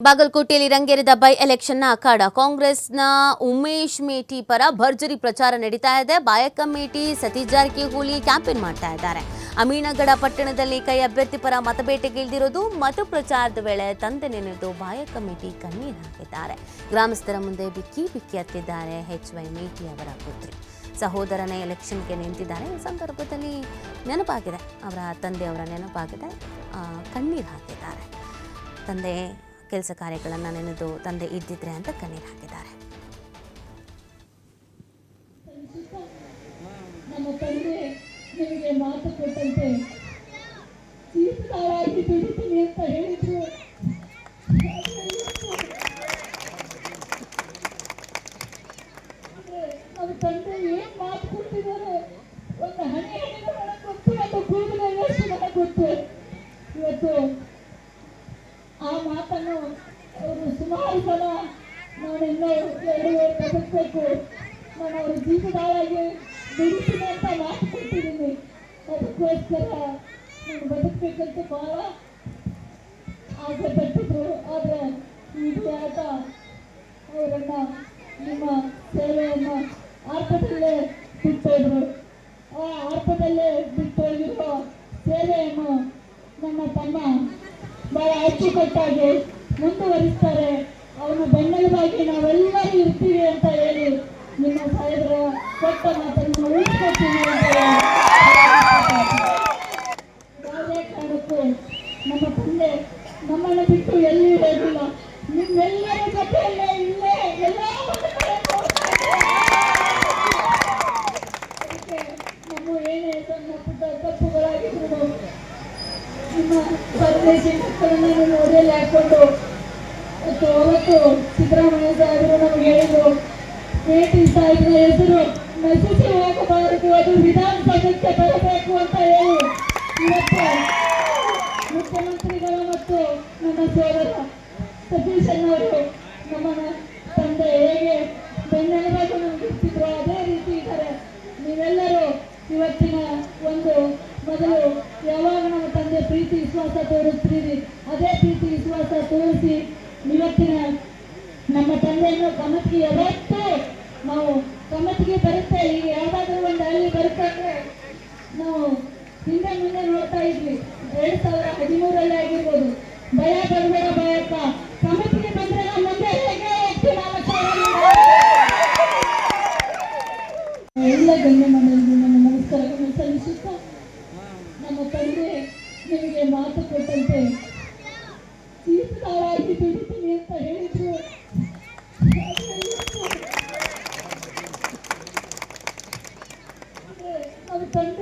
ಬಾಗಲಕೋಟೆಯಲ್ಲಿ ರಂಗೇರಿದ ಬೈ ಎಲೆಕ್ಷನ್ನ ಅಖಾಡ ಕಾಂಗ್ರೆಸ್ನ ಉಮೇಶ್ ಮೇಟಿ ಪರ ಭರ್ಜರಿ ಪ್ರಚಾರ ನಡೀತಾ ಇದೆ. ಬಾಯಕ್ಕ ಮೇಟಿ ಸತೀಶ್ ಜಾರಕಿಹೊಳಿ ಕ್ಯಾಂಪೇನ್ ಮಾಡ್ತಾ ಇದ್ದಾರೆ. ಅಮೀನಗಡ ಪಟ್ಟಣದಲ್ಲಿ ಕೈ ಅಭ್ಯರ್ಥಿ ಪರ ಮತಬೇಟೆಗೆ ಇಳಿದಿರೋದು. ಮತ ಪ್ರಚಾರದ ವೇಳೆ ತಂದೆ ನೆನೆದು ಬಾಯಕ್ಕ ಮೇಟಿ ಕಣ್ಣೀರು ಹಾಕಿದ್ದಾರೆ. ಗ್ರಾಮಸ್ಥರ ಮುಂದೆ ಬಿಕ್ಕಿ ಬಿಕ್ಕಿ ಹತ್ತಿದ್ದಾರೆ HY ಮೇಟಿ ಅವರ ಪುತ್ರಿ. ಸಹೋದರನ ಎಲೆಕ್ಷನ್ಗೆ ನಿಂತಿದ್ದಾರೆ. ಈ ಸಂದರ್ಭದಲ್ಲಿ ನೆನಪಾಗಿದೆ, ಅವರ ತಂದೆಯವರ ನೆನಪಾಗಿದೆ, ಕಣ್ಣೀರು ಹಾಕಿದ್ದಾರೆ. ತಂದೆ ಕೆಲಸ ಕಾರ್ಯಗಳನ್ನು ನೆನೆದು ತಂದೆ ಇದ್ದಿದ್ರೆ ಅಂತ ಕಣ್ಣೀರು ಹಾಕಿದ್ದಾರೆ. ನಮ್ಮ ತಂದೆ ನಿಮಗೆ ಮಾತು ಕೊಟ್ಟಂತೆ ಜೀವಿತವಾಗಿ ದುಡಿತೀನಿ ಅಂತ ಹೇಳಿದ್ರು. ನಮ್ಮ ತಂದೆ ಏನ್ ಮಾತು ಕೊಟ್ಟಿದ್ದಾರೆ, ಒಂದು ಹಣೆ ನನಗೆ ಗೊತ್ತು, ಒಂದು ಕೂದಲು ಎಷ್ಟು ನನಗೆ ಗೊತ್ತು. ಇವತ್ತು ಆ ಮಾತನ್ನು ಅವರು ಸುಮಾರು ಸಲ ನಾನು ಇನ್ನೂ 2 ವರ್ಷ ಬದುಕಬೇಕು, ನಾನು ಅವ್ರ ಜೀವನದಾಳಾಗಿ ದುಡಿತೀನಿ ಅಂತ ಮಾತು ಕೊಟ್ಟಿದ್ದೀನಿ. ಅದಕ್ಕೋಸ್ಕರ ನಾನು ಬದುಕಬೇಕಂತ ಭಾಳ ಆಸೆ ಪಟ್ಟಿದ್ರು. ಆದರೆ ಆಟ ಅವರನ್ನು ನಿಮ್ಮ ಸೇವೆಯನ್ನು ಆರ್ಥದಲ್ಲೇ ಬಿಟ್ಟೋದ್ರು. ಆ ಆರ್ಥದಲ್ಲೇ ಬಿಟ್ಟೋಗಿರೋ ಸೇವೆಯನ್ನು ನಮ್ಮ ತಮ್ಮ ಬಹಳ ಅಚ್ಚುಕಟ್ಟಾಗಿ ಮುಂದುವರಿಸ್ತಾರೆ. ಅವನ ಬೆನ್ನೆಲುಬಾಗಿ ನಾವೆಲ್ಲರೂ ಇರ್ತೀವಿ ಅಂತ ಹೇಳಿ ನಿಮ್ಮ ಸಾಹೇಬರ ಕೊಟ್ಟ ಮಾತನ್ನು ಉಳಿಸ್ಕೊಳ್ತೀವಿ ಅಂತ ಯಾವುದೇ ಕಾರಣಕ್ಕೂ ನಮ್ಮ ತಂದೆ ನಮ್ಮನ್ನು ಬಿಟ್ಟು ಎಲ್ಲಿ ಹೋಗಿಲ್ಲ. ನಿಮ್ಮೆಲ್ಲರ ಜೊತೆಯಲ್ಲೇ ಇಲ್ಲೇ ಎಲ್ಲ ಅದಕ್ಕೆ ನಮ್ಮ ಏನೇ ಸಣ್ಣ ಪುಟ್ಟ ತಪ್ಪುಗಳಾಗಿದ್ರು ನಿಮ್ಮ ಪರದೇಶಿ ಮಕ್ಕಳನ್ನು ನೋಡಲ್ಲಿ ಹಾಕೊಂಡು ಅವತ್ತು ಸಿದ್ದರಾಮಯ್ಯ ಸಾಹೇಬರು ನಮ್ಗೆ ಹೇಳಿದ್ರು, ಮೇಟಿ ಸಾಹೇಬ್ರ ಹೆಸರು ನಶಿಸಿ ಹೋಗಬಾರದು, ಅದು ವಿಧಾನಸಭೆಗೆ ಬರಬೇಕು ಅಂತ ಹೇಳಿ ಇವತ್ತು ಮುಖ್ಯಮಂತ್ರಿಗಳು ಮತ್ತು ನನ್ನ ಸೋದರ ಸತೀಶಣ್ಣವರು ನಮ್ಮ ತಂದೆ ಹೇಗೆ ಬೆನ್ನೆಲುಬಾಗಿ ನಮ್ಗೆ ಇರ್ತಿದ್ರು ಅದೇ ರೀತಿ ಇದ್ದಾರೆ. ನೀವೆಲ್ಲರೂ ಇವತ್ತಿನ ಒಂದು ಮೊದಲು ಯಾವಾಗ ನಮ್ಮ ತಂದೆ ಪ್ರೀತಿ ವಿಶ್ವಾಸ ತೋರಿಸ್ತೀರಿ, ಅದೇ ಪ್ರೀತಿ ವಿಶ್ವಾಸ ತೋರಿಸಿ ಇವತ್ತಿನ ನಮ್ಮ ತಂದೆಯನ್ನು ಕಮತಿಗೆ ಯಾವತ್ತೂ ನಾವು ಕಮತಿಗೆ ಬರುತ್ತೆ. ಈಗ ಯಾವುದಾದ್ರೂ ಒಂದು ಹಳ್ಳಿ ಬರುತ್ತಂದ್ರೆ ನಾವು ಹಿಂದೆ ಮುಂದೆ ನೋಡ್ತಾ ಇದ್ವಿ. 2013 ಆಗಿರ್ಬೋದು, ಭಯ ಬರಬೇಡ ಭಯಕ್ಕ, ಕಮತಿಗೆ ಬಂದ್ರೆ ನಾವು ಮುಂದೆ ಹೇಗೆ ಹೋಗ್ತೀವಿ. ಎಲ್ಲ ಗಣ್ಯ ಮನೆಯಲ್ಲಿ ನಮ್ಮ ನಮಸ್ಕಾರಗಳನ್ನು ಸಲ್ಲಿಸುತ್ತಾ, ನಮ್ಮ ತಂದೆ ನಿಮಗೆ ಮಾತು ಕೊಟ್ಟಂತೆ ಜೀವಿತವಾಗಿ ದುಡಿತೀನಿ ಅಂತ ಹೇಳಿದ್ರು. ನಮ್ಮ ತಂದೆ